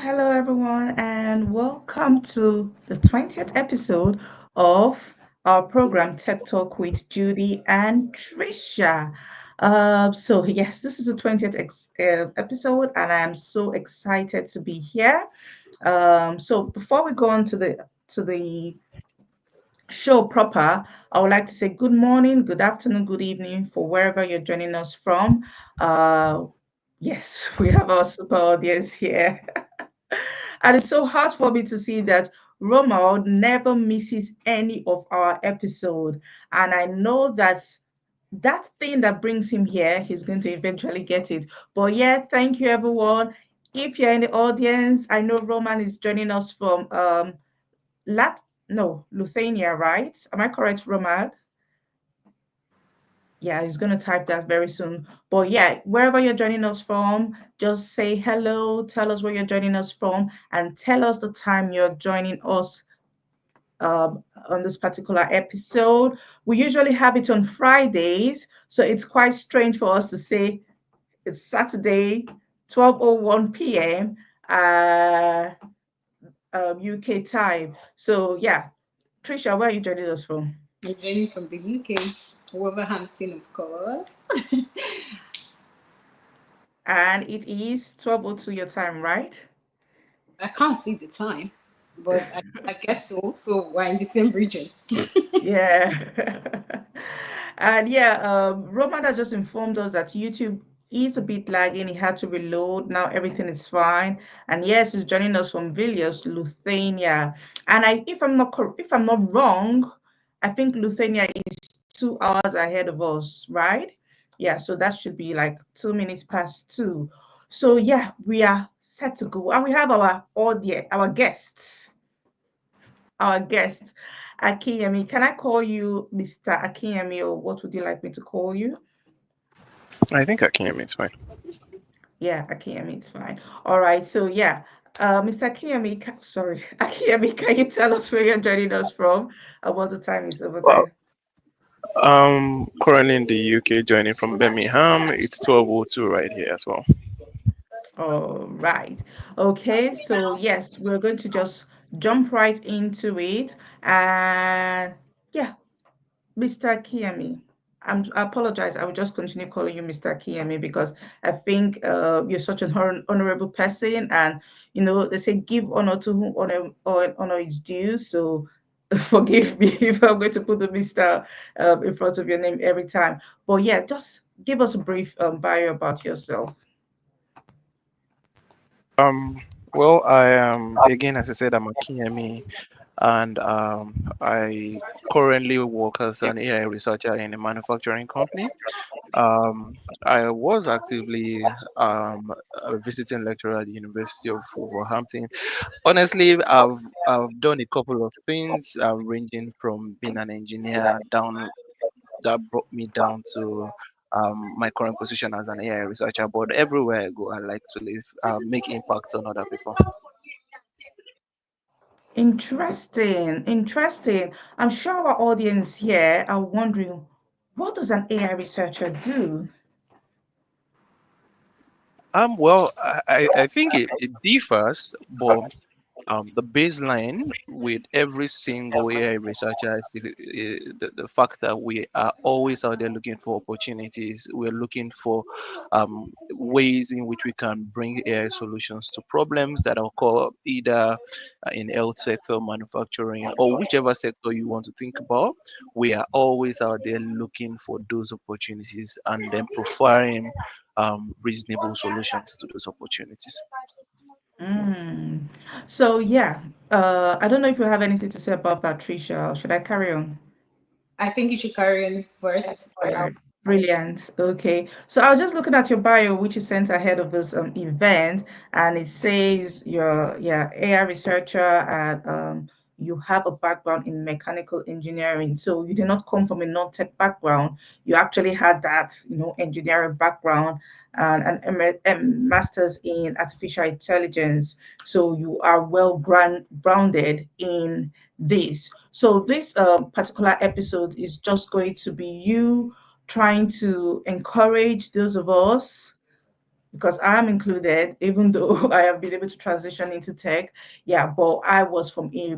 hello everyone, and welcome to the 20th episode of our program Tech Talk with Judy and Tricia. Yes, this is the 20th episode, and I am so excited to be here. Before we go on to the show proper, I would like to say good morning, good afternoon, good evening for wherever you're joining us from. Uh, yes, we have our super audience here. And it's so hard for me to see that Romuald never misses any of our episode. And I know that that thing that brings him here, he's going to eventually get it. But yeah, thank you everyone. If you're in the audience, I know Roman is joining us from Lat no, Lithuania, right? Am I correct, Roman? Yeah, he's going to type that very soon. But yeah, wherever you're joining us from, just say hello, tell us where you're joining us from, and tell us the time you're joining us on this particular episode. We usually have it on Fridays, so it's quite strange for us to say it's Saturday, 12:01 p.m. UK time. So yeah, Trisha, where are you joining us from? I'm joining from the UK, Wolverhampton, of course. And it is 12:02 your time, right? I can't see the time, but I guess so. So we're in the same region. Yeah. And yeah, Roman had just informed us that YouTube is a bit lagging. He had to reload. Now everything is fine. And yes, he's joining us from Vilnius, Lithuania. And if I'm not wrong, I think Lithuania is 2 hours ahead of us, right? Yeah, so that should be like 2 minutes past two. So yeah, we are set to go. And we have our audience, our guests. Our guest, Akiyemi. Can I call you Mr. Akiyemi, or what would you like me to call you? I think I can hear me. It's fine. Yeah, Akiyemi, it's fine. All right, so yeah, Mr. Akiyemi, sorry, Akiyemi, can you tell us where you're joining us from and what the time is over Well, there? currently in the UK, joining from Birmingham. It's 12:02 right here as well. All right. Okay, so yes, we're going to just jump right into it. And yeah, Mr. Akiyemi. I apologize. I will just continue calling you Mr. Akiyemi because I think you're such an honorable person, and they say give honor to whom honor is due. So forgive me if I'm going to put the Mr. In front of your name every time. But yeah, just give us a brief bio about yourself. Well, I am again, as I said, I'm a KME, and I currently work as an AI researcher in a manufacturing company. I was actively a visiting lecturer at the University of Wolverhampton. Honestly, I've done a couple of things, ranging from being an engineer down that brought me down to my current position as an AI researcher. But everywhere I go, I like to live, make impact on other people. Interesting, interesting. I'm sure our audience here are wondering, what does an AI researcher do? Well, I think it differs, but the baseline with every single AI researcher is the fact that we are always out there looking for opportunities. We're looking for ways in which we can bring AI solutions to problems that occur either in health sector, manufacturing, or whichever sector you want to think about. We are always out there looking for those opportunities and then providing reasonable solutions to those opportunities. Mm. So yeah, I don't know if you have anything to say about Patricia. Or should I carry on? I think you should carry on first. Brilliant. Okay. So I was just looking at your bio, which you sent ahead of this event, and it says you're AI researcher and you have a background in mechanical engineering. So you did not come from a non-tech background. You actually had that, engineering background and an master's in artificial intelligence. So you are well grounded in this. So this particular episode is just going to be you trying to encourage those of us because I'm included, even though I have been able to transition into tech. Yeah, but I was from a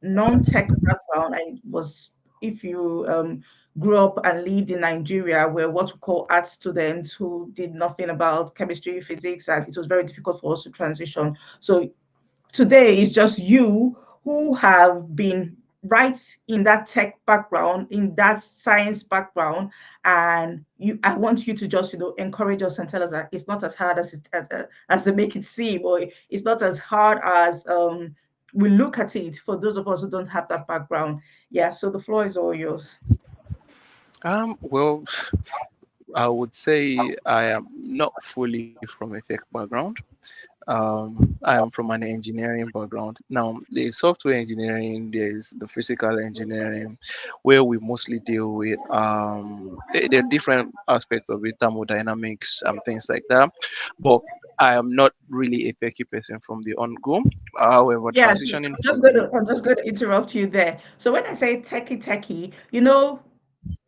non-tech background. I was, if you grew up and lived in Nigeria, were what we call art students who did nothing about chemistry, physics, and it was very difficult for us to transition. So today it's just you who have been right in that tech background, in that science background, and you, I want you to just, encourage us and tell us that it's not as hard as they make it seem, or it's not as hard as we look at it, for those of us who don't have that background. Yeah, so the floor is all yours. Well, I would say I am not fully from a tech background. I am from an engineering background. Now, the software engineering, there's the physical engineering, where we mostly deal with there are different aspects of it, thermodynamics and things like that. But I am not really a techie person from the on-go. However, Yes, transitioning I'm just from going the to I'm just going to interrupt you there. So when I say techie,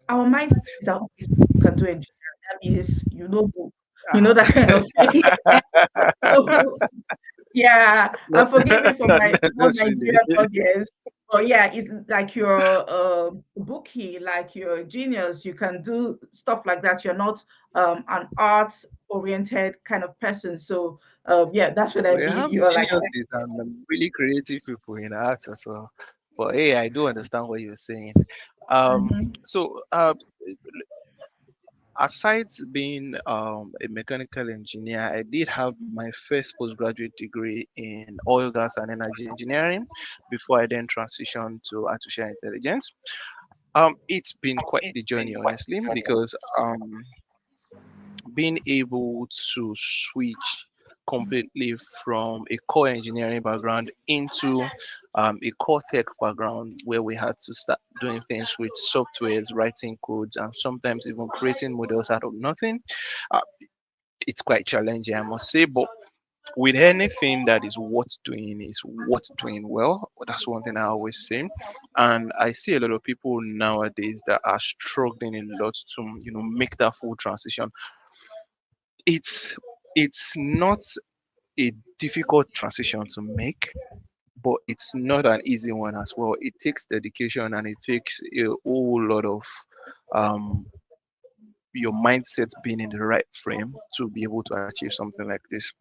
our mind is that okay, so you can do engineering. That means that kind of thing. Yeah. So, yeah, not, and forgive me for my not necessarily. non-Nigerian audience, but yeah, it's like you're bookie, like you're a genius. You can do stuff like that. You're not an arts-oriented kind of person. So, yeah, that's what I We mean. have You're like, geniuses and really creative people in arts as well. But hey, I do understand what you're saying. mhm. So aside being a mechanical engineer, I did have my first postgraduate degree in oil, gas, and energy engineering before I then transitioned to artificial intelligence. It's been quite the journey, honestly, because being able to switch completely from a core engineering background into a core tech background where we had to start doing things with softwares, writing codes, and sometimes even creating models out of nothing. Uh, it's quite challenging, I must say, but with anything that is worth doing well. That's one thing I always say. And I see a lot of people nowadays that are struggling a lot to, make that full transition. It's not a difficult transition to make, but it's not an easy one as well. It takes dedication and it takes a whole lot of um, your mindset being in the right frame to be able to achieve something like this.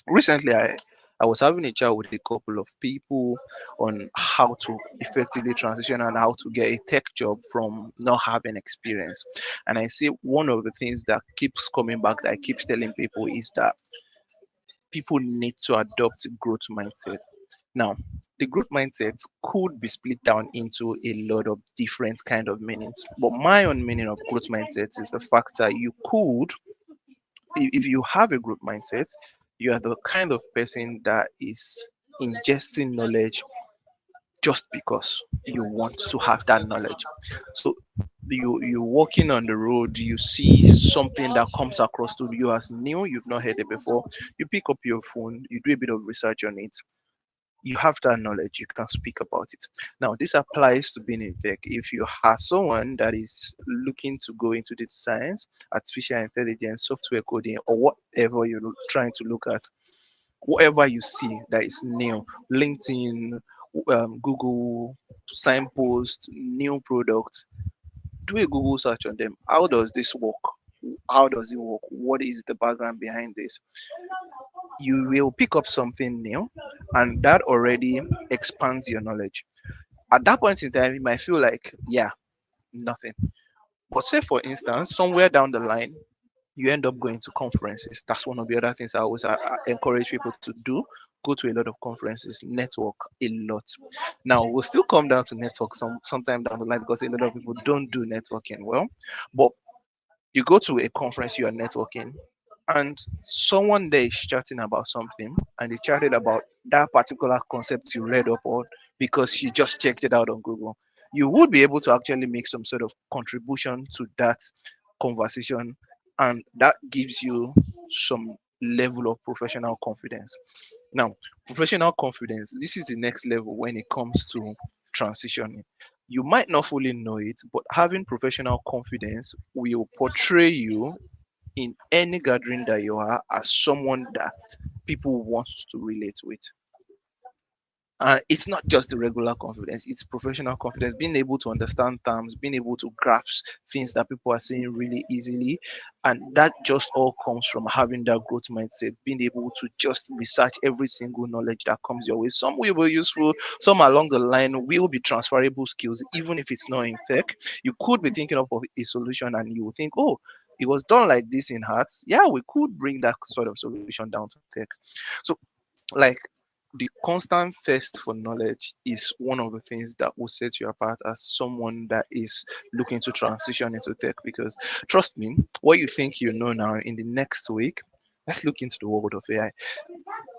Recently, I was having a chat with a couple of people on how to effectively transition and how to get a tech job from not having experience. And I see one of the things that keeps coming back that I keep telling people is that people need to adopt a growth mindset. Now, the growth mindset could be split down into a lot of different kind of meanings. But my own meaning of growth mindset is the fact that you could, if you have a growth mindset, you are the kind of person that is ingesting knowledge just because you want to have that knowledge. So you're walking on the road, you see something that comes across to you as new, you've not heard it before. You pick up your phone, you do a bit of research on it. You have that knowledge, you can speak about it. Now, this applies to being in tech. If you are someone that is looking to go into data science, artificial intelligence, software coding, or whatever you're trying to look at, whatever you see that is new, LinkedIn, Google, signpost, new product, do a Google search on them. How does this work? How does it work? What is the background behind this? You will pick up something new, and that already expands your knowledge. At that point in time, you might feel like, yeah, nothing. But say, for instance, somewhere down the line, you end up going to conferences. That's one of the other things I always encourage people to do. Go to a lot of conferences, network a lot. Now we'll still come down to network sometime down the line because a lot of people don't do networking well. But you go to a conference, you are networking, and someone there is chatting about something, and they chatted about that particular concept you read up on because you just checked it out on Google. You would be able to actually make some sort of contribution to that conversation, and that gives you some level of professional confidence. Now, professional confidence, this is the next level when it comes to transitioning. You might not fully know it, but having professional confidence will portray you in any gathering that you are as someone that people want to relate with. It's not just the regular confidence, it's professional confidence, being able to understand terms, being able to grasp things that people are saying really easily. And that just all comes from having that growth mindset, being able to just research every single knowledge that comes your way. Some will be useful, some along the line will be transferable skills, even if it's not in tech. You could be thinking of a solution and you will think, oh, it was done like this in arts. Yeah, we could bring that sort of solution down to tech. So, like, the constant thirst for knowledge is one of the things that will set you apart as someone that is looking to transition into tech. Because trust me, what you think you know now, in the next week, let's look into the world of AI.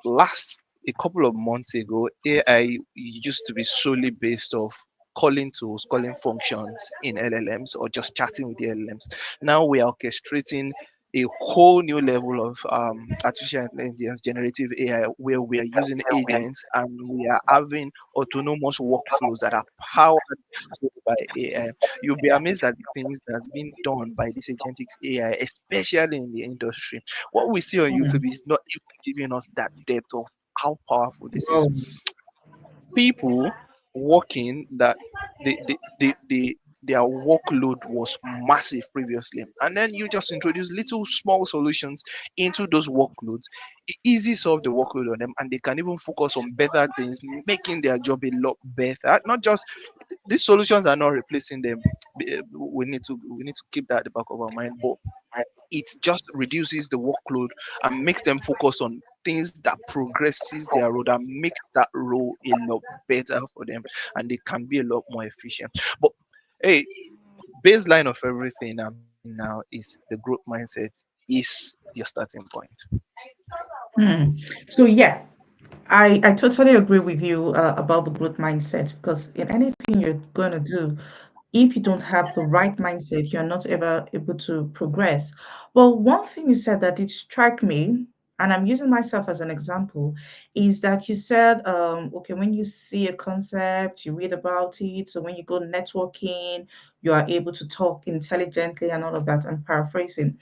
Last a couple of months ago, AI used to be solely based off calling tools, calling functions in LLMs, or just chatting with the LLMs. Now we are orchestrating a whole new level of artificial intelligence, generative AI, where we are using agents and we are having autonomous workflows that are powered solely by AI. You'll be amazed at the things that's been done by this agentic AI, especially in the industry. What we see on Mm. YouTube is not even giving us that depth of how powerful this is. Wow. People working that their workload was massive previously, and then you just introduce little small solutions into those workloads. It easy solve the workload on them, and they can even focus on better things, making their job a lot better. Not just these solutions are not replacing them. We need to keep that at the back of our mind, but it just reduces the workload and makes them focus on things that progresses their role, that makes that role a lot better for them, and they can be a lot more efficient. But hey, baseline of everything I'm saying now is the growth mindset is your starting point. Hmm. So yeah, I totally agree with you about the growth mindset because in anything you're going to do, if you don't have the right mindset, you're not ever able to progress. But one thing you said that did strike me, and I'm using myself as an example, is that you said, okay, when you see a concept, you read about it. So when you go networking, you are able to talk intelligently and all of that. I'm paraphrasing.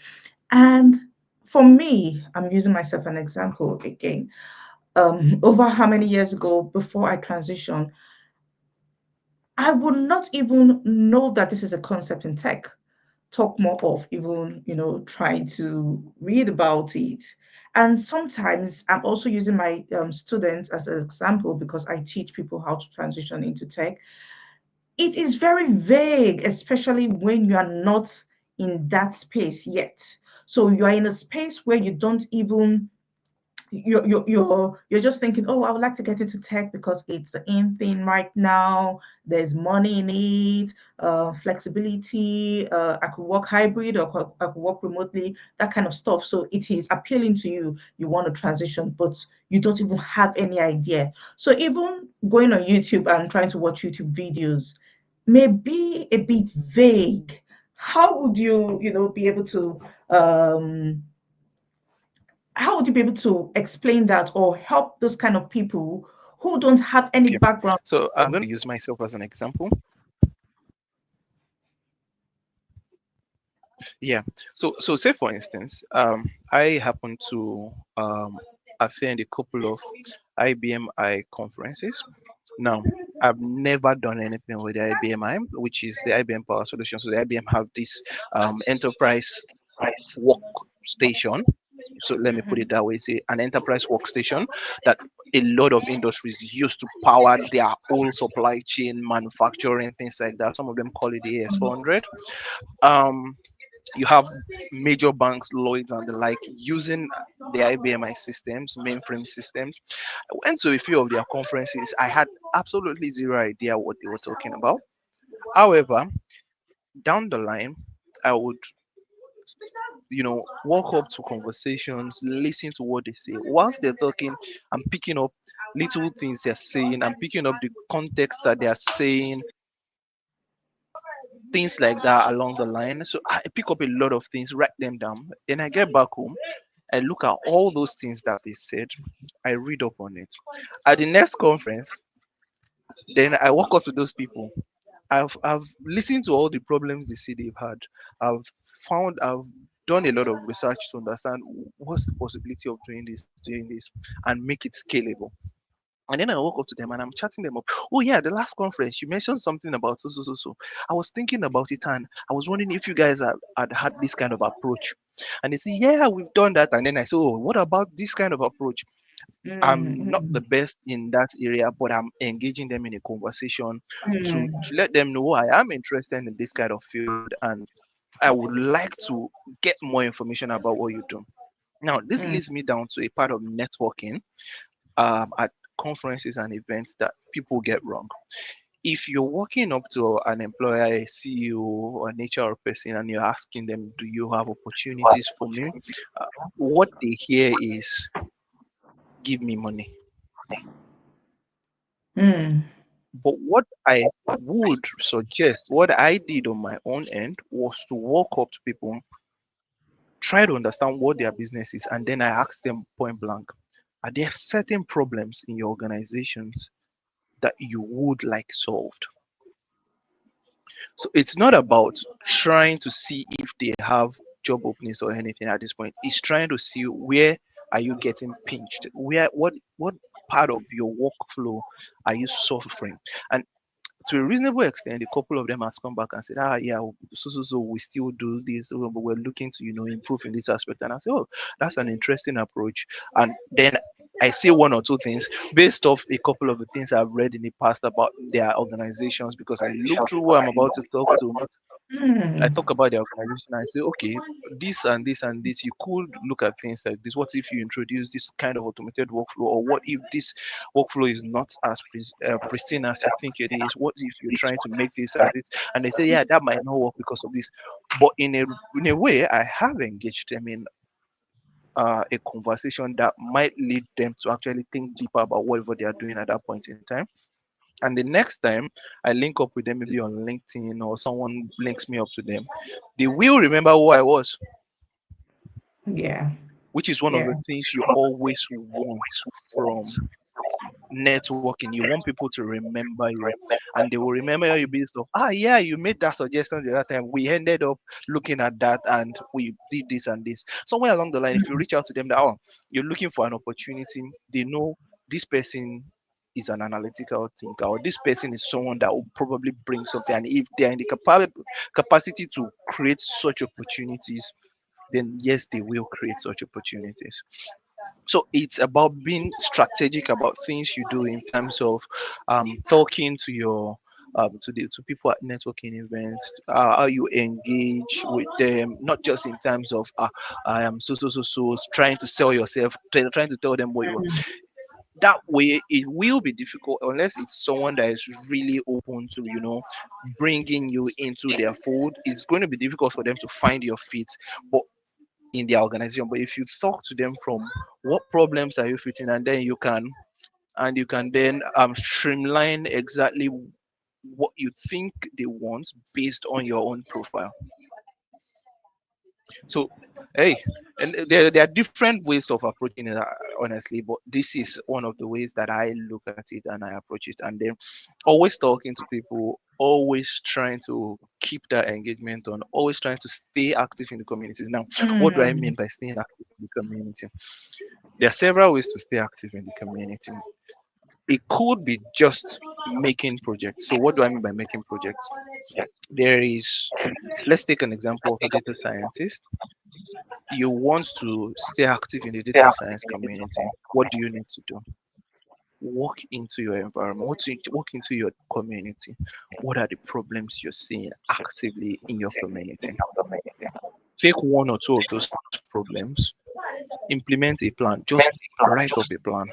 And for me, I'm using myself an example again. Over how many years ago before I transitioned, I would not even know that this is a concept in tech. Talk more of even, trying to read about it. And sometimes I'm also using my students as an example because I teach people how to transition into tech. It is very vague, especially when you are not in that space yet. So you are in a space where you don't even you're just thinking, oh, I would like to get into tech because it's the in thing right now. There's money in it, flexibility. I could work hybrid or I could work remotely, that kind of stuff. So it is appealing to you. You want to transition, but you don't even have any idea. So even going on YouTube and trying to watch YouTube videos may be a bit vague. How would you, be able to how would you be able to explain that or help those kind of people who don't have any Okay, background? so I'm going to use myself as an example. Yeah. So say for instance, I happen to attend a couple of IBMI conferences. Now, I've never done anything with the IBMI, which is the IBM Power Solutions. So the IBM have this enterprise workstation. So let me put it that way: it's an enterprise workstation that a lot of industries use to power their whole supply chain, manufacturing, things like that. Some of them call it the AS400. Um, you have major banks, Lloyds and the like, using the IBMI systems, mainframe systems. I went to a few of their conferences. I had absolutely zero idea what they were talking about. However, down the line, I would, walk up to conversations, listen to what they say. Whilst they're talking, I'm picking up little things they're saying. I'm picking up the context that they're saying, things like that along the line. So I pick up a lot of things, write them down. Then I get back home, I look at all those things that they said, I read up on it. At the next conference, then I walk up to those people. I've listened to all the problems they say they've had. I've found I've done a lot of research to understand what's the possibility of doing this, and make it scalable. And then I walk up to them and I'm chatting them up. Oh yeah, the last conference you mentioned something about so so so so. I was thinking about it and I was wondering if you guys had had this kind of approach. And they say, yeah, we've done that. And then I say, oh, what about this kind of approach? I'm not the Mm, best in that area, but I'm engaging them in a conversation mm, to let them know I am interested in this kind of field and I would like to get more information about what you do. Now, this mm, leads me down to a part of networking at conferences and events that people get wrong. If you're walking up to an employer, a CEO, or an HR person, and you're asking them, "Do you have opportunities for me?" Uh, what they hear is, "Give me money." mm. But what I would suggest, what I did on my own end, was to walk up to people, try to understand what their business is, and then I asked them point blank, are there certain problems in your organizations that you would like solved? So it's not about trying to see if they have job openings or anything at this point. It's trying to see where are you getting pinched? Where what part of your workflow are you suffering? And to a reasonable extent, a couple of them has come back and said, yeah, so we still do this, but we're looking to, improve in this aspect. And I say, oh, that's an interesting approach. And then I say one or two things based off a couple of the things I've read in the past about their organizations, because I look through what I'm about to talk to. I Mm, talk about the organization. I say, okay, this and this and this. You could look at things like this. What if you introduce this kind of automated workflow, or what if this workflow is not as pristine as you think it is? What if you're trying to make this as this? And they say, yeah, that might not work because of this. But in a way, I have engaged them in a conversation that might lead them to actually think deeper about whatever they are doing at that point in time. And the next time I link up with them, maybe on LinkedIn or someone links me up to them, they will remember who I was, yeah, which is one of yeah. the things you always want from networking. You want people to remember you, and they will remember you based off, yeah, you made that suggestion the other time. We ended up looking at that and we did this and this. Somewhere along the line, if you reach out to them that, you're looking for an opportunity, they know this person is an analytical thinker, or this person is someone that will probably bring something. And if they're in the capacity to create such opportunities, then yes, they will create such opportunities. So it's about being strategic about things you do in terms of talking to your to people at networking events, how you engage with them, not just in terms of I am so trying to sell yourself, trying to tell them what you are. That way it will be difficult unless it's someone that is really open to bringing you into their fold. It's going to be difficult for them to find your feet, but in their organization. But if you talk to them from what problems are you fitting, and then you can then streamline exactly what you think they want based on your own profile. So, hey, and there are different ways of approaching it, honestly, but this is one of the ways that I look at it and I approach it. And then always talking to people, always trying to keep that engagement on, always trying to stay active in the communities. Now, what do I Mm, mean by staying active in the community? There are several ways to stay active in the community. It could be just making projects. So, what do I mean by making projects? There is, let's take an example of a data scientist. You want to stay active in the data science community. What do you need to do? Walk into your environment, walk into your community. What are the problems you're seeing actively in your community? Take one or two of those problems, implement a plan, just write up a plan.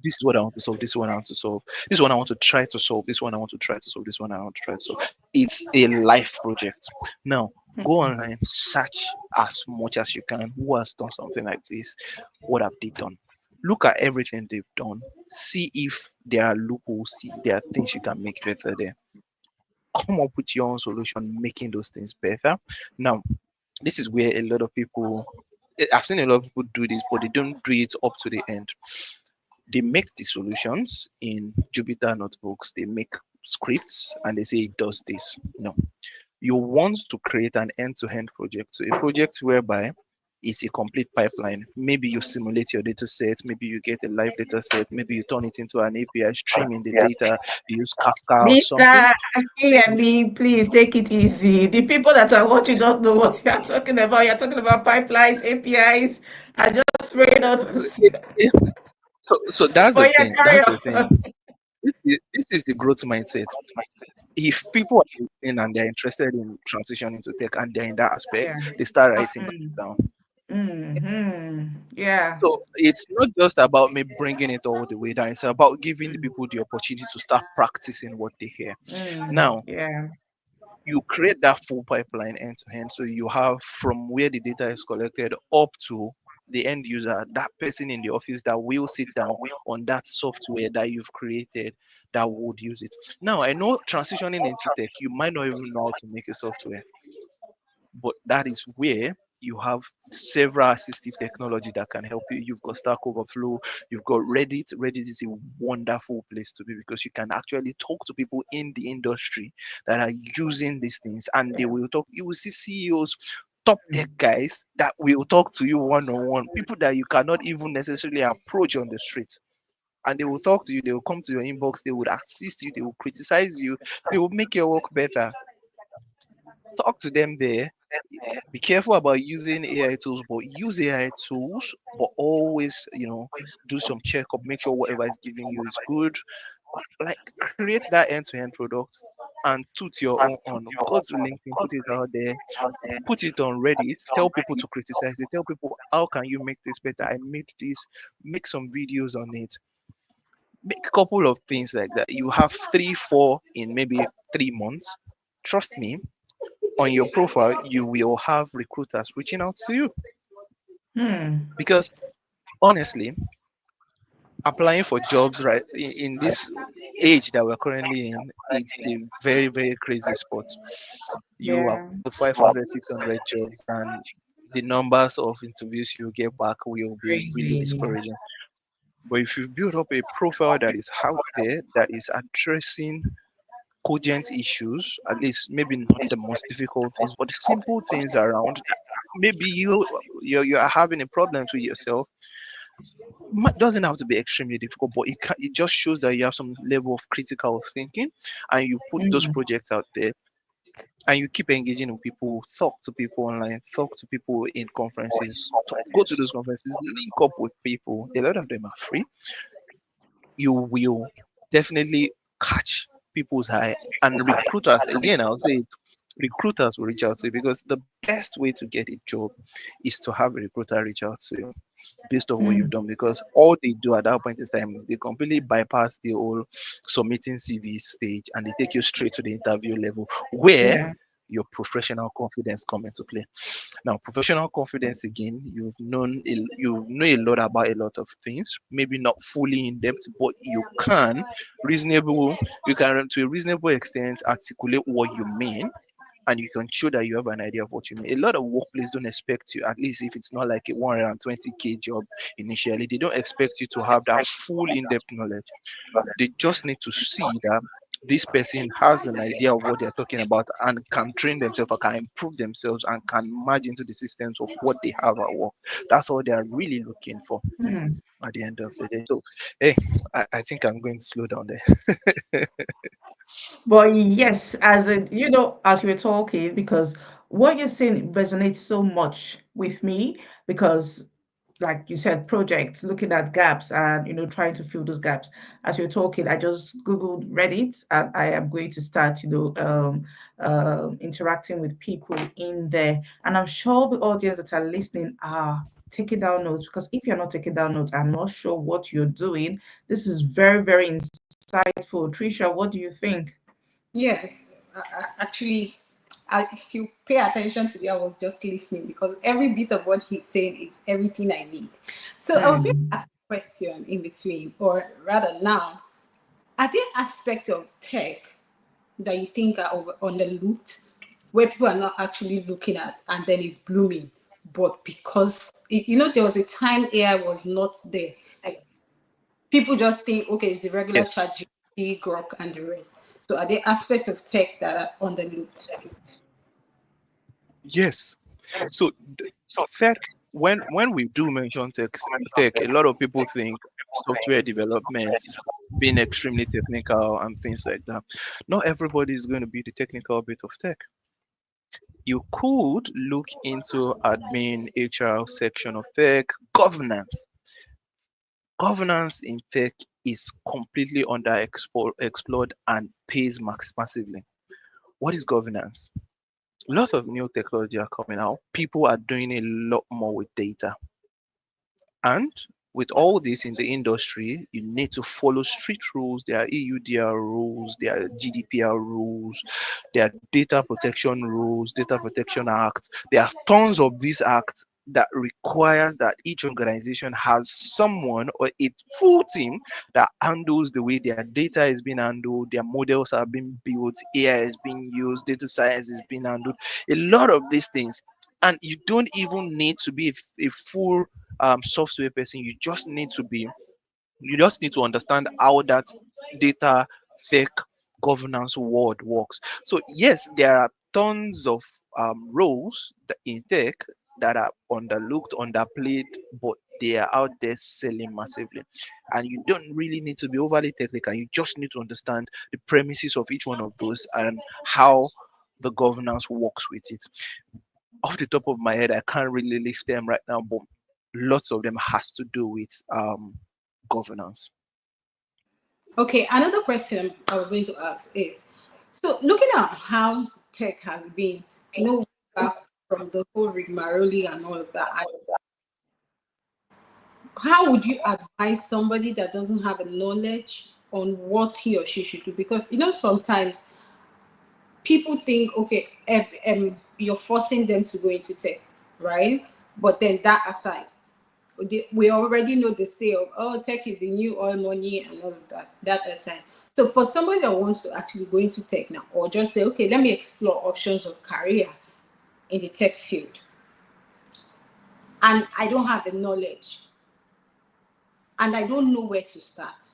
This is what I want to solve, this is what I want to solve, this one I want to try to solve, this one I want to try to solve, this one I want to try to solve. It's a life project. Now, go online, search as much as you can. Who has done something like this? What have they done? Look at everything they've done. See if there are loopholes, see if there are things you can make better there. Come up with your own solution, making those things better. Now, this is where a lot of people, I've seen a lot of people do this, but they don't do it up to the end. They make the solutions in Jupyter notebooks, they make scripts, and they say it does this. No, You want to create an end-to-end project. So a project whereby it's a complete pipeline. Maybe you simulate your data set, maybe you get a live data set, maybe you turn it into an API streaming the data, you use Kafka or something. Mr. AME, please take it easy. The people that are watching don't know what you are talking about. You're talking about pipelines, APIs. I just read all So, those. so that's the But yeah, thing. carry That's the on. thing. This is the growth mindset. If people are listening and they're interested in transitioning to tech and they're in that aspect, Yeah. they start writing Mm, down. yeah. So it's not just about me bringing it all the way down. It's about giving the Mm, people the opportunity to start practicing what they hear. Now, yeah. you create that full pipeline end to end. So you have from where the data is collected up to the end user, that person in the office that will sit down on that software that you've created that would use it. Now, I know transitioning into tech, you might not even know how to make a software, but that is where you have several assistive technology that can help you. You've got Stack Overflow, you've got Reddit. Reddit is a wonderful place to be because you can actually talk to people in the industry that are using these things, and they will talk. You will see CEOs, top tech Mm, guys that will talk to you one on one, people that you cannot even necessarily approach on the street. And they will talk to you, they will come to your inbox, they would assist you, they will criticize you, they will make your work better. Talk to them there. Be careful about using AI tools, but use AI tools, but always, do some checkup, make sure whatever is giving you is good. Like create that end-to-end product and toot your own on. Go to LinkedIn, put it out there, put it on Reddit, tell people to criticize it, tell people how can you make this better. I made this, make some videos on it. Make a couple of things like that. You have three, four in maybe 3 months. Trust me, on your profile, you will have recruiters reaching out to you. mm, Because honestly, applying for jobs right in this age that we're currently in, it's a very, very crazy spot. You yeah. apply to 500, 600 jobs, and the numbers of interviews you get back will be really Crazy. discouraging. But if you build up a profile that is out there, that is addressing cogent issues, at least maybe not the most difficult things, but the simple things around, maybe you're having a problems with yourself, doesn't have to be extremely difficult, but it just shows that you have some level of critical thinking, and you put those Mm, projects out there, and you keep engaging with people, talk to people online, talk to people in conferences, go to those conferences, link up with people. A lot of them are free. You will definitely catch people's eye, and recruiters, again, I'll say it, recruiters will reach out to you because the best way to get a job is to have a recruiter reach out to you based on what you've mm, done, because all they do at that point in time is they completely bypass the whole submitting CV stage and they take you straight to the interview level where yeah. your professional confidence come into play. Now, professional confidence, again, you know a lot about a lot of things, maybe not fully in depth, but reasonable you can to a reasonable extent articulate what you mean, and you can show that you have an idea of what you mean. A lot of workplaces don't expect you, at least if it's not like a 120K job initially, they don't expect you to have that full in-depth knowledge. They just need to see that this person has an idea of what they're talking about and can train themselves or can improve themselves and can merge into the systems of what they have at work. That's all they are really looking for Mm. at the end of the day. So, hey, I think I'm going to slow down there. But yes, as in, as you were talking, because what you're saying resonates so much with me, because like you said, projects, looking at gaps and trying to fill those gaps. As you're talking, I just Googled Reddit and I am going to start, interacting with people in there. And I'm sure the audience that are listening are taking down notes, because if you're not taking down notes, I'm not sure what you're doing. This is very, very insightful. Trisha, what do you think? Yes, actually, if you pay attention to me, I was just listening because every bit of what he's saying is everything I need. So I was going to Mm, ask a question in between, or rather now, are there aspects of tech that you think are underlooked, where people are not actually looking at, and then it's blooming? But because, there was a time AI was not there. People just think, okay, it's the regular Yes. chat GPT, Grok, and the rest. So are there aspects of tech that are underlooked? Yes. So tech, when we do mention tech, a lot of people think software development, being extremely technical and things like that. Not everybody is going to be the technical bit of tech. You could look into admin, HR section of tech, governance. Governance in tech is completely explored and pays massively. What is governance? Lots of new technology are coming out. People are doing a lot more with data. And with all this in the industry, you need to follow strict rules. There are EUDR rules, there are GDPR rules, there are data protection rules, data protection acts. There are tons of these acts that requires that each organization has someone or a full team that handles the way their data is being handled, their models are being built, AI is being used, data science is being handled, a lot of these things. And you don't even need to be a full software person. You just need to understand how that data tech governance world works. So yes, there are tons of roles in tech that are underlooked, underplayed, but they are out there selling massively. And you don't really need to be overly technical. You just need to understand the premises of each one of those and how the governance works with it. Off the top of my head, I can't really list them right now, but lots of them has to do with governance. Okay, another question I was going to ask is, so looking at how tech has been, back from the whole rigmarole and all of that, how would you advise somebody that doesn't have a knowledge on what he or she should do? Because sometimes people think, okay, you're forcing them to go into tech, right? But then that aside, we already know the sale. Oh, tech is the new oil money and all of that. That aside. So for somebody that wants to actually go into tech now, or just say, okay, let me explore options of career in the tech field, and I don't have the knowledge, and I don't know where to start.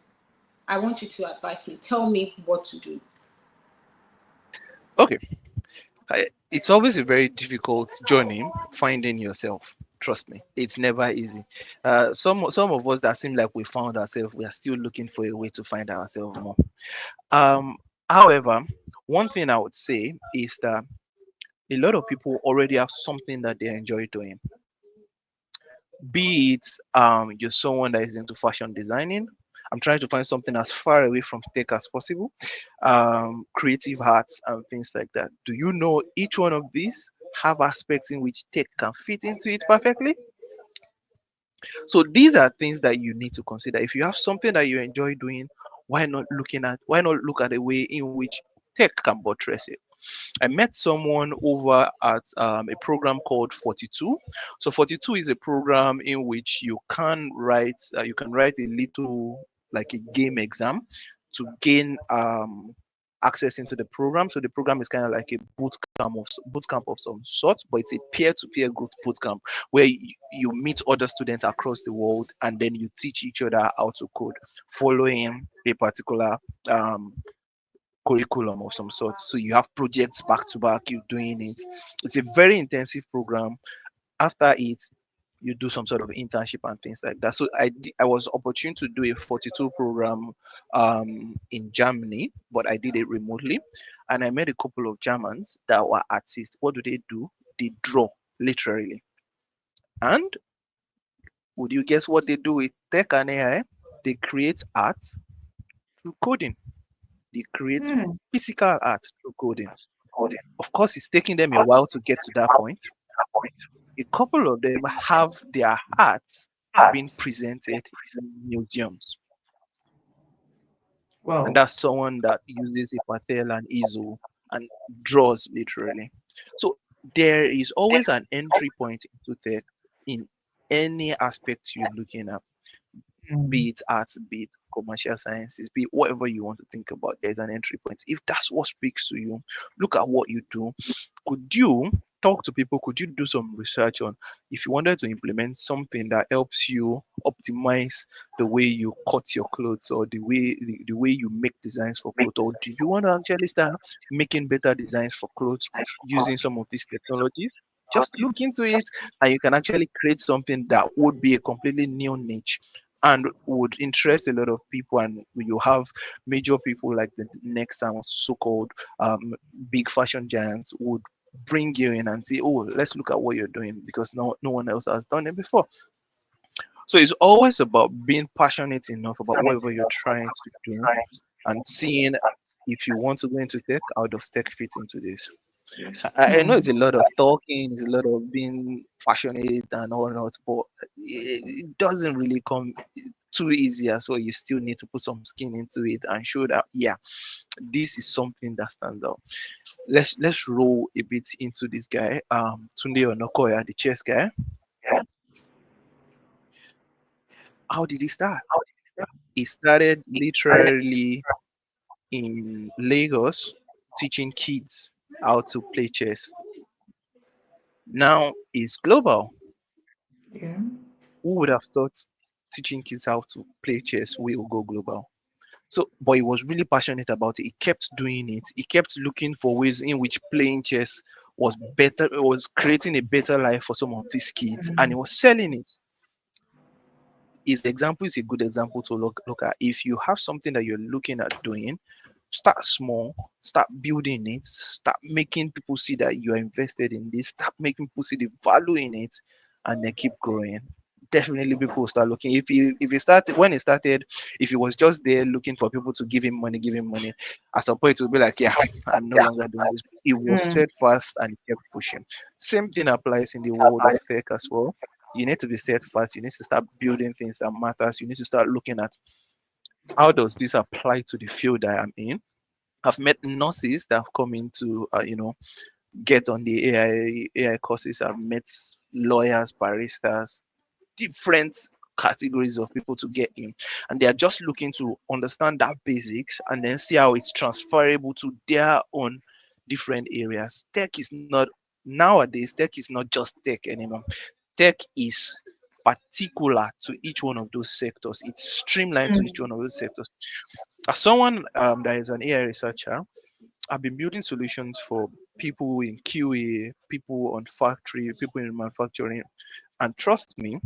I want you to advise me. Tell me what to do. Okay, it's always a very difficult journey finding yourself. Trust me, it's never easy. Some of us that seem like we found ourselves, we are still looking for a way to find ourselves more. Um, However, one thing I would say is that a lot of people already have something that they enjoy doing. Be it you're someone that is into fashion designing. I'm trying to find something as far away from tech as possible. Creative arts and things like that. Do you know each one of these have aspects in which tech can fit into it perfectly? So these are things that you need to consider. If you have something that you enjoy doing, why not look at a way in which tech can buttress it? I met someone over at a program called 42. So 42 is a program in which you can write a little like a game exam to gain access into the program. So the program is kind of like a boot camp of some sort, but it's a peer-to-peer group boot camp where you meet other students across the world and then you teach each other how to code, following a particular um, curriculum of some sort. So you have projects back to back, you're doing it. It's a very intensive program. After it, you do some sort of internship and things like that. So I was opportune to do a 42 program in Germany, but I did it remotely. And I met a couple of Germans that were artists. What do they do? They draw, literally. And would you guess what they do with tech and AI? They create art through coding. They create Hmm. physical art through coding. Of course, it's taking them a while to get to that point. A couple of them have their arts being presented in museums. And Well, that's someone that uses a patel and easel and draws literally. So there is always an entry point into tech in any aspect you're looking at, mm, be it arts, be it commercial sciences, be it whatever you want to think about. There's an entry point. If that's what speaks to you, look at what you do. Could you talk to people. Could you do some research on if you wanted to implement something that helps you optimize the way you cut your clothes or the way you make designs for clothes, or do you want to actually start making better designs for clothes using some of these technologies? Just look into it, and you can actually create something that would be a completely new niche and would interest a lot of people. And you have major people like the next so-called big fashion giants would bring you in and say, "Oh, let's look at what you're doing," because no one else has done it before. So it's always about being passionate enough about whatever you're trying to do and seeing if you want to go into tech, how does tech fit into this? I know it's Hmm. a lot of talking, it's a lot of being passionate and all that, but it doesn't really come too easy as well. You still need to put some skin into it and show that, yeah, this is something that stands out. Let's roll a bit into this guy, Tunde Onokoya, the chess guy. How did he start? He started literally in Lagos teaching kids how to play chess. Now he's global. Yeah. Who would have thought teaching kids how to play chess will go global? So, but he was really passionate about it. He kept doing it. He kept looking for ways in which playing chess was better, was creating a better life for some of these kids, and he was selling it. His example is a good example to look at. If you have something that you're looking at doing, start small, start building it, start making people see that you are invested in this, start making people see the value in it, and then keep growing. Definitely people will start looking. If he started when he started, if he was just there looking for people to give him money, at some point it will be like, yeah, I'm no longer doing this. He was Mm. steadfast and he kept pushing. Same thing applies in the world of tech as well. You need to be steadfast. You need to start building things that matters. You need to start looking at how does this apply to the field I am in. I've met nurses that have come into, get on the AI courses. I've met lawyers, baristas, different categories of people to get in, and they are just looking to understand that basics and then see how it's transferable to their own different areas. Tech is not nowadays. Tech is not just tech anymore. Tech is particular to each one of those sectors. It's streamlined to each Mm. one of those sectors. As someone that is an AI researcher, I've been building solutions for people in QA, people on factory, people in manufacturing, and trust me,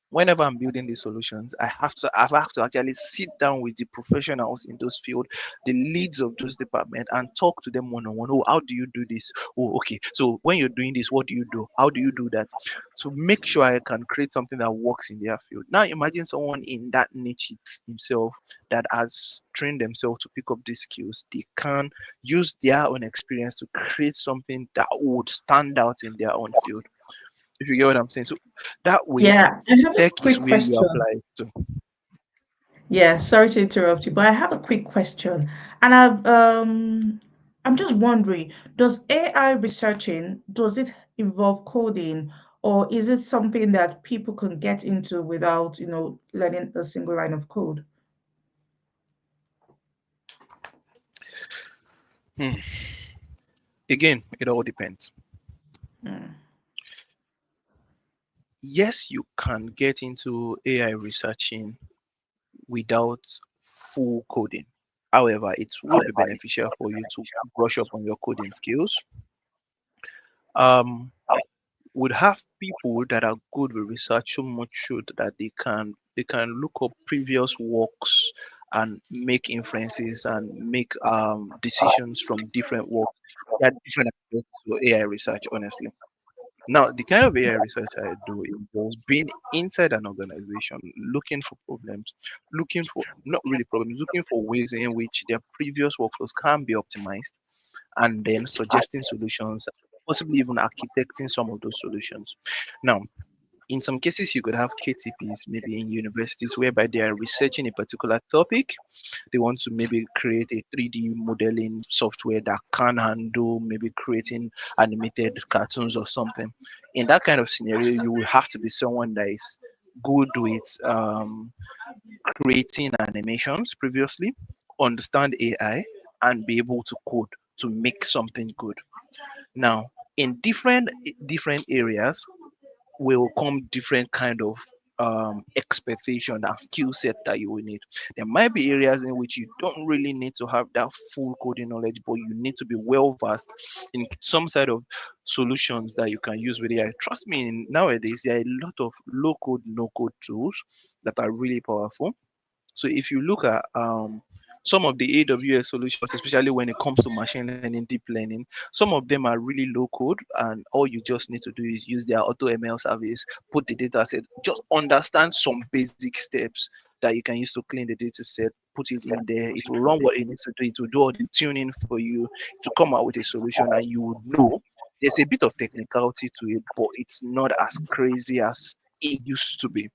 whenever I'm building these solutions, I have to actually sit down with the professionals in those fields, the leads of those departments, and talk to them one on one. Oh, how do you do this? Oh, okay. So when you're doing this, what do you do? How do you do that? To make sure I can create something that works in their field. Now imagine someone in that niche himself that has trained themselves to pick up these skills. They can use their own experience to create something that would stand out in their own field, if you get what I'm saying. So that way, Yeah, I have a tech is quick where you question. apply it to. Yeah, sorry to interrupt you, but I have a quick question. And I'm just wondering, does AI researching, does it involve coding, or is it something that people can get into without, learning a single line of code? Hmm. Again, it all depends. Mm. Yes, you can get into AI researching without full coding. However, it would be beneficial for you to brush up on your coding skills. Um, would have people that are good with research so much so that they can look up previous works and make inferences and make decisions from different work. There are different aspects to AI research, honestly. Now, the kind of AI research I do involves being inside an organization, looking for problems, looking for not really problems, looking for ways in which their previous workflows can be optimized, and then suggesting solutions, possibly even architecting some of those solutions. Now, in some cases, you could have KTPs, maybe in universities, whereby they are researching a particular topic. They want to maybe create a 3D modeling software that can handle maybe creating animated cartoons or something. In that kind of scenario, you will have to be someone that is good with creating animations previously, understand AI, and be able to code to make something good. Now, in different areas will come different kind of expectation and skill set that you will need. There might be areas in which you don't really need to have that full coding knowledge, but you need to be well versed in some side of solutions that you can use with AI. Trust me, nowadays there are a lot of low code, no code tools that are really powerful. So if you look at some of the AWS solutions, especially when it comes to machine learning, deep learning, some of them are really low code, and all you just need to do is use their auto ML service, put the data set, just understand some basic steps that you can use to clean the data set, put it in there. It will run what it needs to do. It will do all the tuning for you to come out with a solution, and you would know there's a bit of technicality to it, but it's not as crazy as it used to be.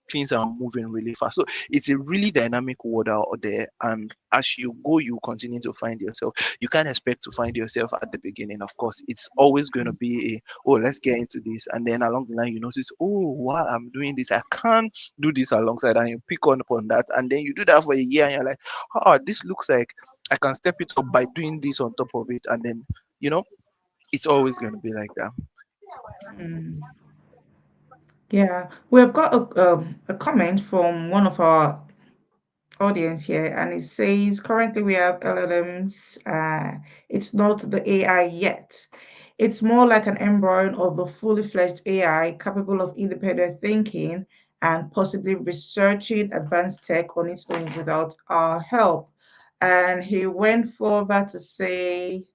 Things are moving really fast. So it's a really dynamic world out there. And as you go, you continue to find yourself. You can't expect to find yourself at the beginning. Of course, it's always going to be a, oh, let's get into this. And then along the line, you notice, oh, while I'm doing this, I can't do this alongside. And you pick on upon that. And then you do that for a year and you're like, oh, this looks like I can step it up by doing this on top of it. And then, you know, it's always going to be like that. Mm. Yeah, we've got a comment from one of our audience here, and it says currently we have LLMs. It's not the AI yet. It's more like an embryo of the fully fledged AI capable of independent thinking and possibly researching advanced tech on its own without our help. And he went further to say,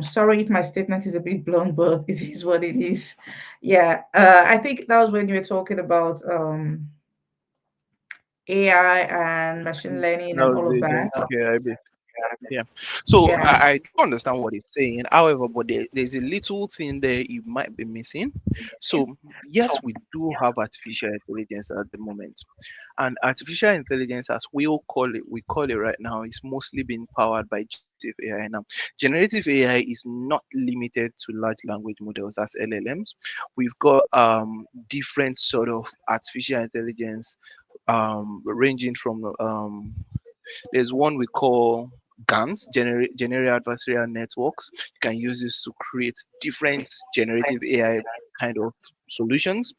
sorry if my statement is a bit blunt, but it is what it is. Yeah, I think that was when you were talking about AI and machine learning That and was all of the that. agentic AI bit. Yeah. So Yeah. I do understand what he's saying. However, but there's a little thing there you might be missing. So yes, we do have artificial intelligence at the moment. And artificial intelligence, as we all call it, we call it right now, is mostly being powered by generative AI. Now, generative AI is not limited to large language models as LLMs. We've got different sort of artificial intelligence ranging from there's one we call GANs, Generative Adversarial Networks. You can use this to create different generative AI kind of solutions,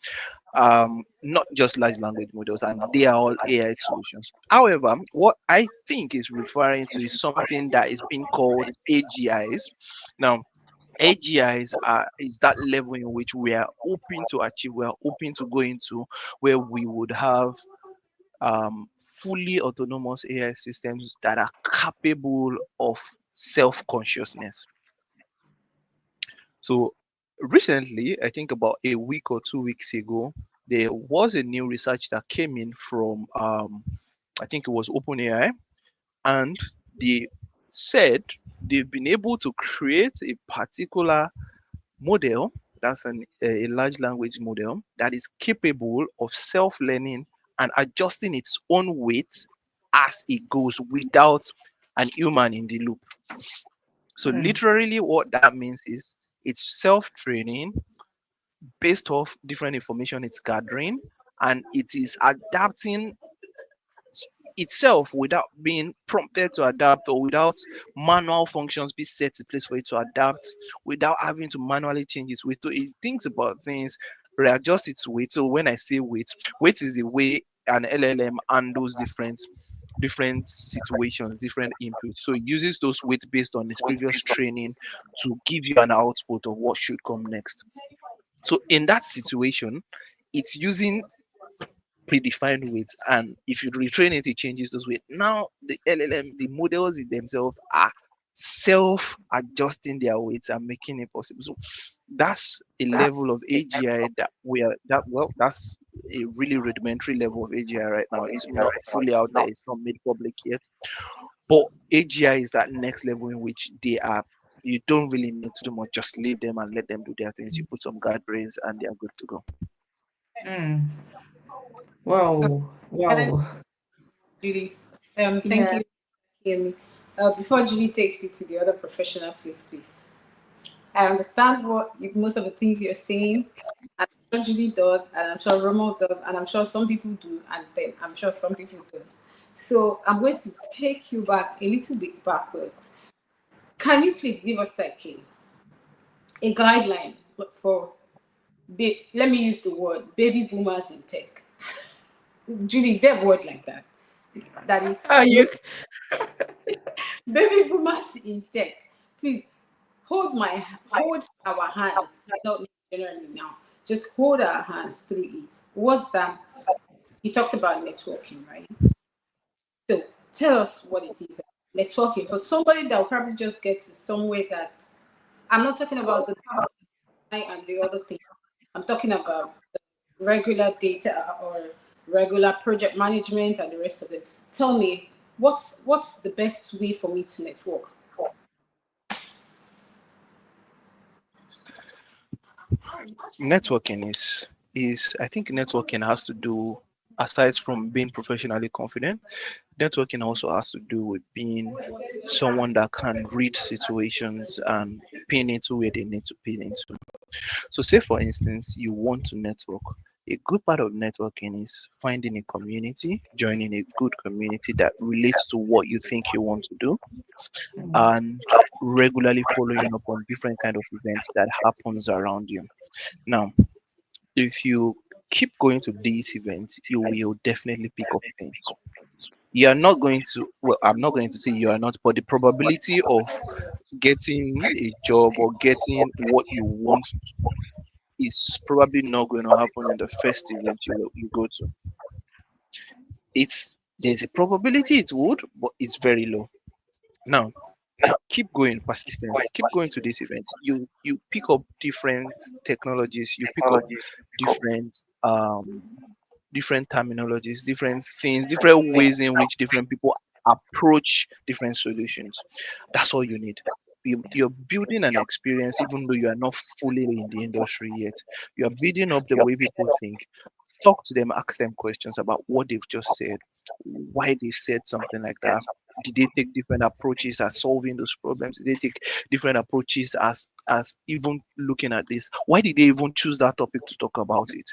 not just large language models, and they are all AI solutions. However, what I think is referring to is something that is being called AGIs. Now, AGIs is that level in which we are hoping to achieve, we are hoping to go into, where we would have fully autonomous AI systems that are capable of self consciousness. So, recently, I think about a week or 2 weeks ago, there was a new research that came in from, I think it was OpenAI, and they said they've been able to create a particular model, that's a large language model, that is capable of self learning and adjusting its own weight as it goes without an human in the loop. So, Mm, literally, what that means is it's self training based off different information it's gathering, and it is adapting itself without being prompted to adapt, or without manual functions be set in place for it to adapt, without having to manually change its weight. So it thinks about things, readjust its weight. So when I say weight, weight is the way an LLM handles different situations, different inputs. So it uses those weights based on its previous training to give you an output of what should come next. So in that situation, it's using predefined weights, and if you retrain it, it changes those weights. Now the LLM, the models in themselves are self-adjusting their weights and making it possible. So that's a level of AGI that we are that well, that's a really rudimentary level of AGI right now. It's not fully out there, it's not made public yet. But AGI is that next level in which they are, you don't really need to do much, just leave them and let them do their things. You put some guardrails and they are good to go. mm. Uh, Wow. can I say, Wow. Judy? Thank Yeah. you. Hear me. Before Judy takes it to the other professional place, please. I understand most of the things you're saying, and I'm sure Judy does, and I'm sure Romo does, and I'm sure some people do, and then I'm sure some people don't. So I'm going to take you back a little bit backwards. Can you please give us that key? a guideline for, let me use the word baby boomers in tech. Judy, is there a word like that? That is Oh, you baby boomers in tech. Please hold our hands, not generally now. Just hold our hands through it. What's that? You talked about networking, right? So tell us what it is. Networking for somebody that will probably just get to somewhere that, I'm not talking about the and the other thing. I'm talking about regular data or regular project management and the rest of it. Tell me, what's the best way for me to network? Networking is I think networking has to do, aside from being professionally confident, networking also has to do with being someone that can read situations and pin into where they need to pin into. So say for instance you want to network. A good part of networking is finding a community, joining a good community that relates to what you think you want to do, and regularly following up on different kind of events that happens around you. Now, if you keep going to these events, you will definitely pick up things. You are not going to, well, I'm not going to say you are not, but the probability of getting a job or getting what you want is probably not going to happen in the first event you go to. It's There's a probability it would, but it's very low. Now, keep going, persistence, keep going to this event. You pick up different technologies, you pick up different different terminologies, different things, different ways in which different people approach different solutions. That's all you need. You're building an experience even though you are not fully in the industry yet. You are building up the way people think. Talk to them, ask them questions about what they've just said, why they said something like that. Did they take different approaches at solving those problems? Did they take different approaches as even looking at this? Why did they even choose that topic to talk about it?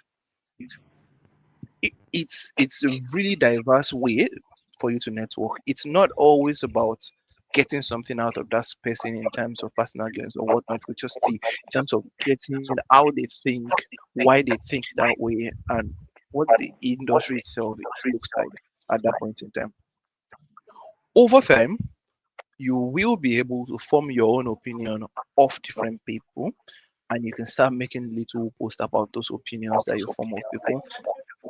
It's a really diverse way for you to network. It's not always about getting something out of that person in terms of personal gains or whatnot. It could just be in terms of getting how they think, why they think that way, and what the industry itself looks like at that point in time. Over time, you will be able to form your own opinion of different people, and you can start making little posts about those opinions that you form of people.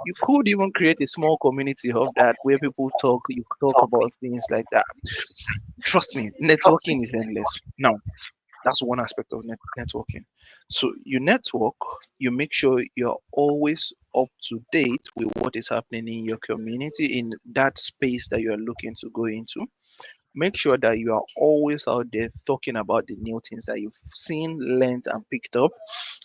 You could even create a small community of that where people talk, you talk about things like that. Trust me, networking is endless. Now, that's one aspect of networking. So you network, you make sure you're always up to date with what is happening in your community in that space that you're looking to go into. Make sure that you are always out there talking about the new things that you've seen, learned, and picked up,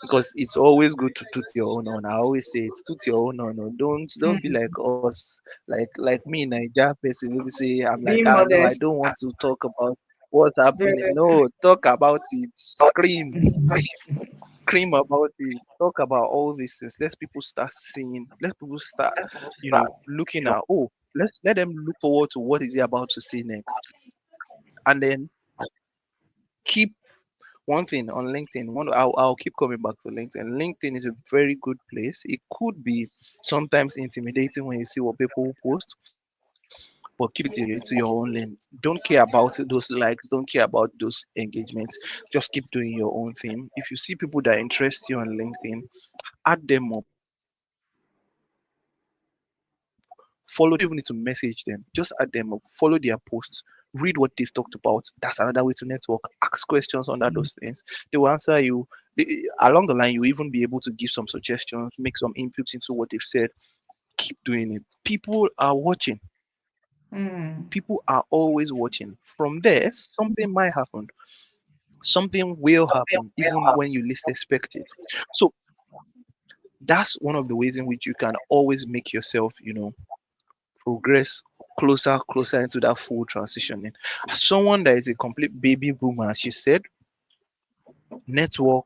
because it's always good to toot your own on. I always say it's toot your own on. Don't be like us, like me, Niger person. Maybe say I'm like, be ah, no, I modest. don't want to talk about what's happening. The No, talk about it. Scream about it. Talk about all these things. Let people start seeing. Let people start, looking at. Oh, let them look forward to what is he about to say next, and then keep one thing on LinkedIn. I'll keep coming back to LinkedIn. LinkedIn is a very good place. It could be sometimes intimidating when you see what people post, but keep it to your own lane. Don't care about those likes. Don't care about those engagements. Just keep doing your own thing. If you see people that interest you on LinkedIn, add them up. Follow them. You don't even need to message them. Just add them up. Follow their posts. Read what they've talked about. That's another way to network. Ask questions under those things. They will answer you. Along the line, you even be able to give some suggestions, make some inputs into what they've said. Keep doing it. People are watching. mm, People are always watching. From there, something might happen. Something will happen, even when you least expect it. So that's one of the ways in which you can always make yourself, progress closer into that full transitioning. As someone that is a complete baby boomer, as you said, network,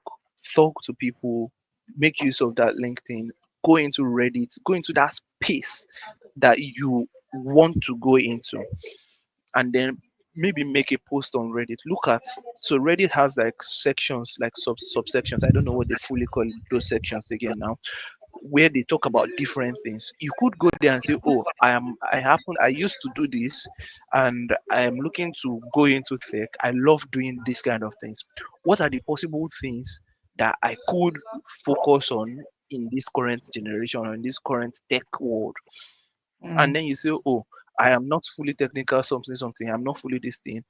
talk to people, make use of that LinkedIn, go into Reddit, go into that space that you want to go into, and then maybe make a post on Reddit. Look at, so Reddit has like sections, like subsections. I don't know what they fully call those sections again now, where they talk about different things. You could go there and say, "Oh, I used to do this, and I am looking to go into tech. I love doing this kind of things. What are the possible things that I could focus on in this current generation or in this current tech world?" And Mm, then you say, "Oh, I am not fully technical, something, something. I'm not fully this thing.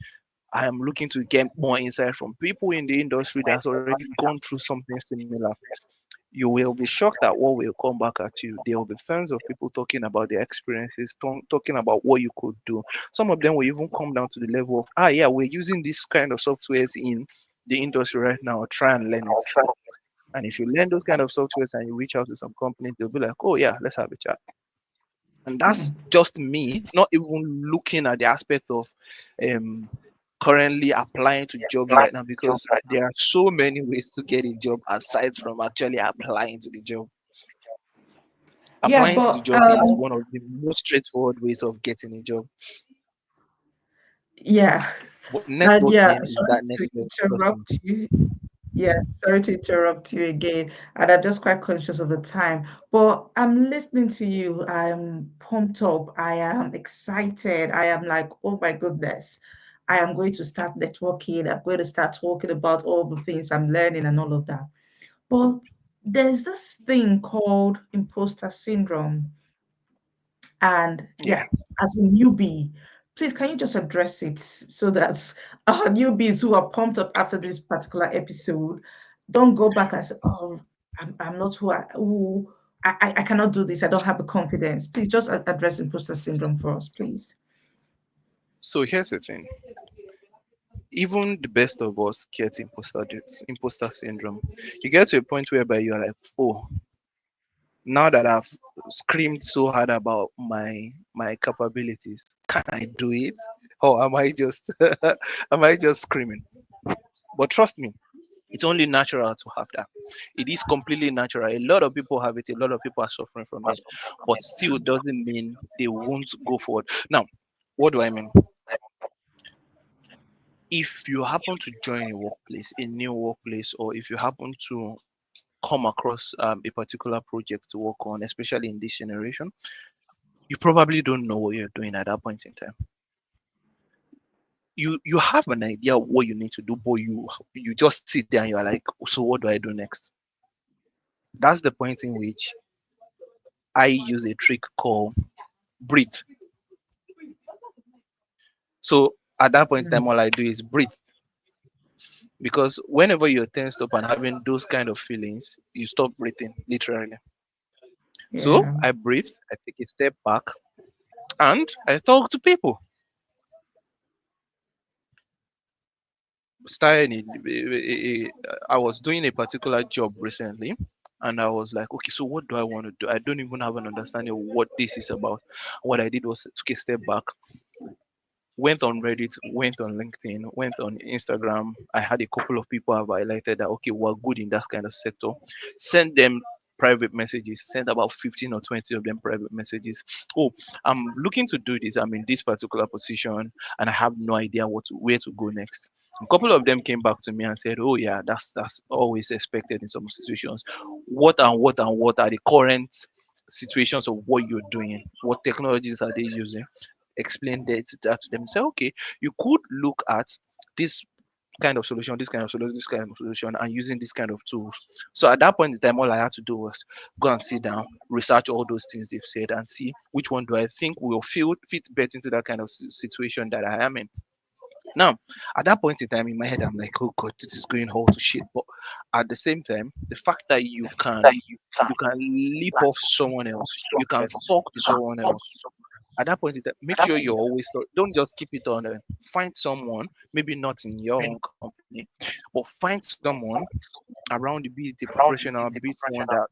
I am looking to get more insight from people in the industry that's already gone through something similar." You will be shocked at what will come back at you. There will be tons of people talking about their experiences, talking about what you could do. Some of them will even come down to the level of, ah, yeah, we're using this kind of softwares in the industry right now. Try and learn it. And if you learn those kind of softwares and you reach out to some companies, they'll be like, oh, yeah, let's have a chat. And that's mm. just me, not even looking at the aspect of um, currently applying to jobs right now, because there are so many ways to get a job aside from actually applying to the job. Yeah, Applying to the but job is one of the most straightforward ways of getting a job. yeah, But and yeah, networking is sorry that next to level. Trust me. interrupt you. Yeah, sorry to interrupt you again. And I'm just quite conscious of the time. But I'm listening to you. I'm pumped up. I am excited. I am like, oh my goodness. I am going to start networking. I'm going to start talking about all the things I'm learning and all of that. But there's this thing called imposter syndrome. And Yeah. yeah, as a newbie, please can you just address it so that our newbies who are pumped up after this particular episode don't go back and say, "Oh, I'm not who I cannot do this. I don't have the confidence." Please just address imposter syndrome for us, please. So here's the thing. Even the best of us get imposter syndrome. You get to a point whereby you're like, oh, now that I've screamed so hard about my capabilities, can I do it? Or am I just am I just screaming? But trust me, it's only natural to have that. It is completely natural. A lot of people have it, a lot of people are suffering from it, but still doesn't mean they won't go forward. Now, what do I mean? If you happen to join a workplace, a new workplace, or if you happen to come across a particular project to work on, especially in this generation, you probably don't know what you're doing at that point in time. You have an idea of what you need to do, but you just sit there and you're like, so what do I do next? That's the point in which I use a trick called breathe. So at that point in time, Mm, all I do is breathe, because whenever you're tensed up and having those kind of feelings, you stop breathing literally. So yeah. I breathe, I take a step back, and I talk to people. I was doing a particular job recently, and I was like, okay, so what do I want to do? I don't even have an understanding of what this is about. What I did was took a step back, went on Reddit, went on LinkedIn, went on Instagram. I had a couple of people have highlighted that, okay, we're good in that kind of sector. Send them private messages, sent about 15 or 20 of them private messages. Oh, I'm looking to do this. I'm in this particular position and I have no idea where to go next. A couple of them came back to me and said, oh yeah, that's always expected in some situations. What are the current situations of what you're doing? What technologies are they using? Explain that to them. Say, okay, you could look at this kind of solution, this kind of solution, this kind of solution, and using this kind of tools. So at that point in time, all I had to do was go and sit down, research all those things they've said, and see which one do I think will fit better into that kind of situation that I am in. Now, at that point in time in my head, I'm like, oh god, this is going all to shit. But at the same time, the fact that you can leap off someone else, you can talk to someone else, at that point in time, make sure you're always don't just keep it on. Find someone, maybe not in your own company, but find someone around you, be it a professional, be it someone that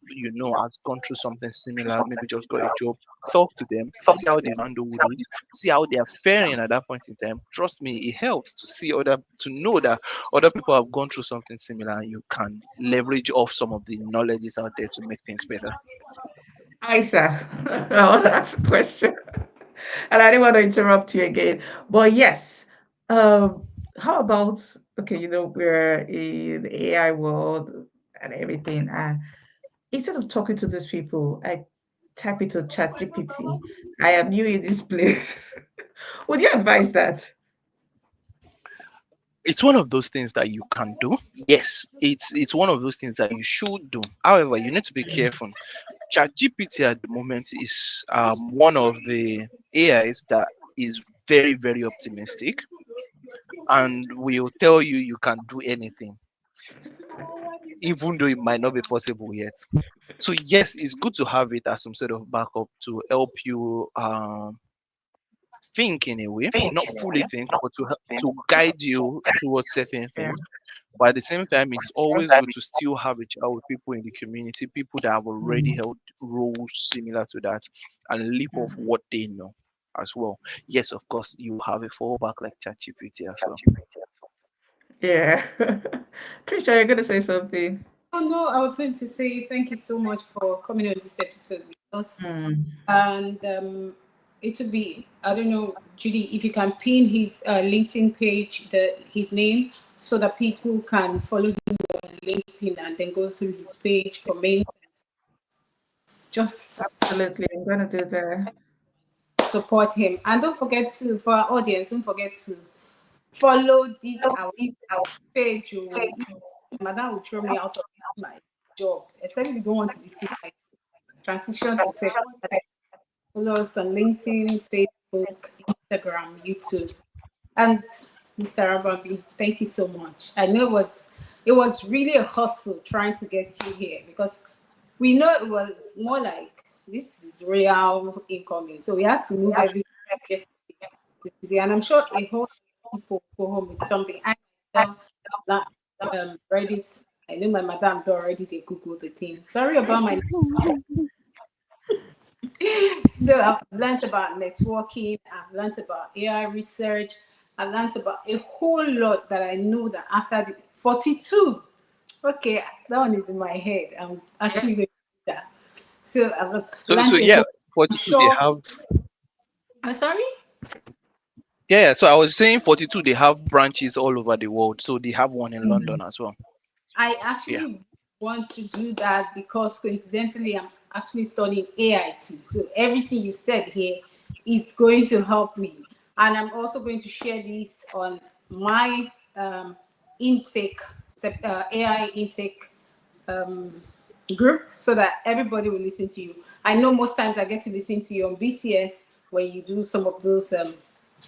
has gone through something similar, maybe just got a job. Talk to them, see how they've handled it, see how they are faring at that point in time. Trust me, it helps to know that other people have gone through something similar, and you can leverage off some of the knowledges out there to make things better. Isa, I want to ask a question. And I didn't want to interrupt you again. But yes, How about, okay, we're in the AI world and everything, and instead of talking to these people, I type it to ChatGPT. I am new in this place. Would you advise that? It's one of those things that you can do. Yes, it's one of those things that you should do. However, you need to be careful. ChatGPT at the moment is one of the AIs that is very, very optimistic and will tell you you can do anything, even though it might not be possible yet. So yes, it's good to have it as some sort of backup to help you think in a way, not fully think, but to guide you towards certain Yeah. things. But at the same time, it's always good to still have a chat with people in the community, people that have already Mm, held roles similar to that, and leap off mm. what they know as well. Yes, of course, you have a fallback like ChatGPT as well. Yeah. Trisha, you're gonna say something. Oh no, I was going to say thank you so much for coming on this episode with us. Mm. And it would be, I don't know, Judy, if you can pin his LinkedIn page, his name, so that people can follow him on LinkedIn and then go through his page, comment, just Absolutely, I'm gonna do that. support him. And don't forget to, for our audience, don't forget to follow this our page. Oh, Madam will throw me out of my job, except if you don't want to be seen like transition to tech. Follow us on LinkedIn, Facebook, Instagram, YouTube. And Mr. Rabambi, thank you so much. I know it was really a hustle trying to get you here because we know it was more like this is real incoming. So we had to move everything yesterday to today. And I'm sure a whole lot of people go home with something. I myself not Reddit. I know my madam do already they Google the thing. Sorry about my so I've learned about networking, I've learned about AI research, I've learned about a whole lot that I know that after the 42. Okay, that one is in my head. I'm actually going to do that. So I've So learned a yeah, whole. I'm 42 they sure. have. I'm sorry. Yeah, so I was saying 42 they have branches all over the world. So they have one in London as well. I Yeah. actually want to do that because coincidentally, I'm actually studying AI too. So everything you said here is going to help me. And I'm also going to share this on my intake, AI intake group so that everybody will listen to you. I know most times I get to listen to you on BCS when you do some of those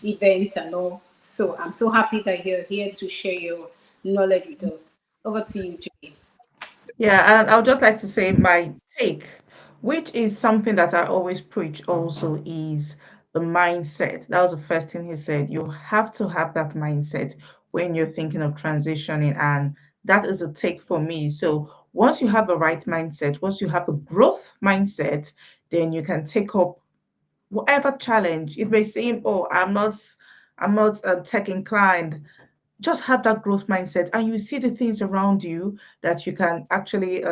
events and all. So I'm so happy that you're here to share your knowledge with us. Over to you, Julie. Yeah, and I would just like to say my take, which is something that I always preach also, is the mindset. That was the first thing he said. You have to have that mindset when you're thinking of transitioning, and that is a take for me. So once you have a right mindset, once you have a growth mindset, then you can take up whatever challenge. It may seem, oh, I'm not tech inclined, just have that growth mindset and you see the things around you that you can actually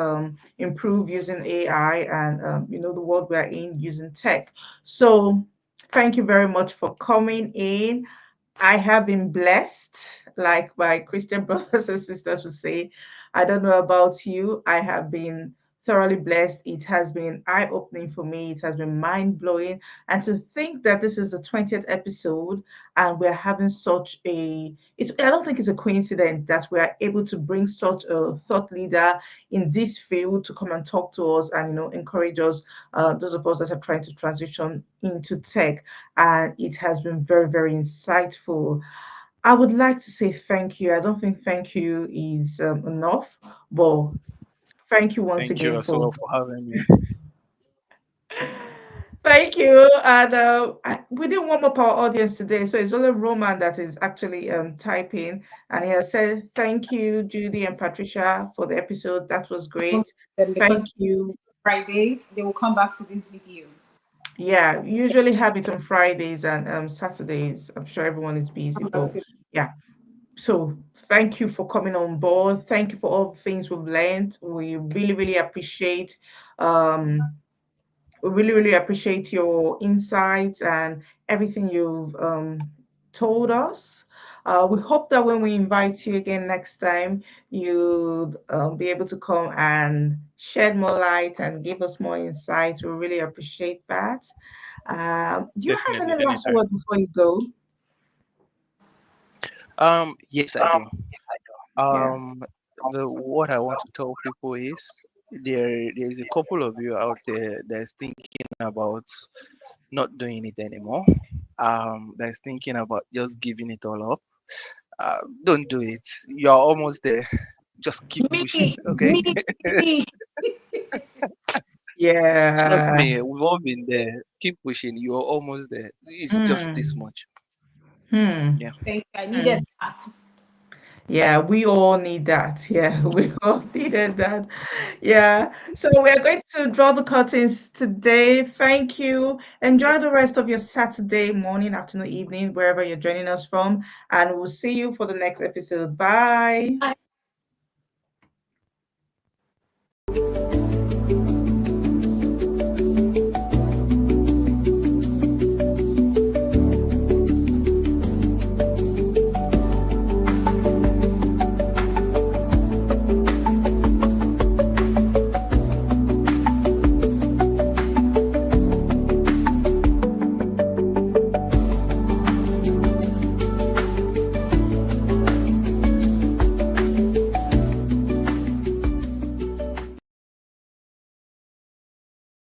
improve using AI and the world we're in using tech. So thank you very much for coming in. I have been blessed, like my Christian brothers and sisters would say. I don't know about you. I have been thoroughly blessed. It has been eye opening for me. It has been mind blowing. And to think that this is the 20th episode and we're having such I don't think it's a coincidence that we're able to bring such a thought leader in this field to come and talk to us and, encourage us, those of us that are trying to transition into tech, and it has been very, very insightful. I would like to say thank you. I don't think thank you is enough, but thank you once Thank you again as well for. for having me. Thank you. And we didn't warm up our audience today, so it's only Roman that is actually typing, and he has said thank you, Judy and Patricia, for the episode. That was great. Because Thank you. Fridays they will come back to this video. Yeah, we usually have it on Fridays and Saturdays. I'm sure everyone is busy, Come back but to yeah. So thank you for coming on board. Thank you for all the things we've learned. We really, really appreciate um we really, really appreciate your insights and everything you've told us. We hope that when we invite you again next time, you'll be able to come and shed more light and give us more insight. We really appreciate that. Do you have Definitely, any last anytime. word before you go? Yes, I do. Yeah. Um, the what I want to tell people is there's a couple of you out there that's thinking about not doing it anymore. That's thinking about just giving it all up. Don't do it. You're almost there. Just keep pushing, Me, okay? me, me. Trust Yeah. me, we've all been there. Keep pushing. You're almost there. It's just this Hmm. much. Hmm. Yeah. Thank you. I Hmm. needed that. Yeah, we all need that. Yeah, we all needed that. Yeah. So we're going to draw the curtains today. Thank you. Enjoy the rest of your Saturday morning, afternoon, evening, wherever you're joining us from. And we'll see you for the next episode. Bye.